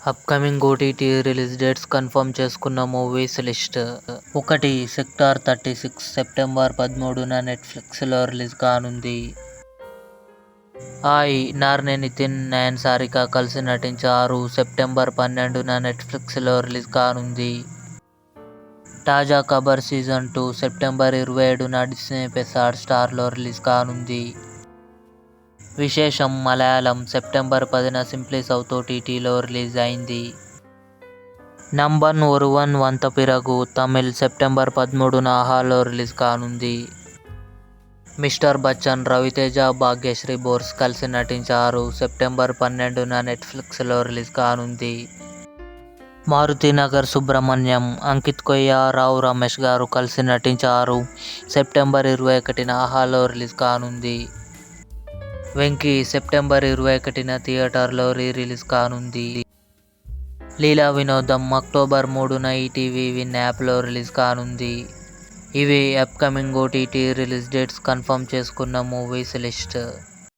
Upcoming OTT release dates confirm చేసుకున్న movies list. 1. Sector 36 September 13న నెట్ఫ్లిక్స్లో release కానుంది. నార్నే నితిన్, నయన్ సారిక కలిసి నటించారు. సెప్టెంబర్ 12న నెట్ఫ్లిక్స్లో రిలీజ్ కానుంది. తాజా ఖబర్ సీజన్ 2 సెప్టెంబర్ 27న డిస్నీ+ హాట్‌స్టార్లో రిలీజ్ కానుంది. విశేషం మలయాళం సెప్టెంబర్ 10న సింప్లీ సౌత్ ఓటీటీలో రిలీజ్ అయింది. నంబన్ ఒరువన్ వంత పిరగు తమిళ్ సెప్టెంబర్ 13న ఆహాలో రిలీజ్ కానుంది. మిస్టర్ బచ్చన్, రవితేజ, భాగ్యశ్రీ బోర్స్ కలిసి నటించారు. సెప్టెంబర్ 12న నెట్ఫ్లిక్స్లో రిలీజ్ కానుంది. మారుతినగర్ సుబ్రహ్మణ్యం, అంకిత్ కొయ్య, రావు రమేష్ గారు కలిసి నటించారు. సెప్టెంబర్ 21న ఆహాలో రిలీజ్ కానుంది. వెంకీ సెప్టెంబర్ 21న థియేటర్లో రిలీజ్ కానుంది. లీలా వినోదం అక్టోబర్ 3న ఈటీవీ విన్ యాప్లో రిలీజ్ కానుంది. ఇవి upcoming OTT release dates confirm చేసుకున్న మూవీస్ లిస్ట్.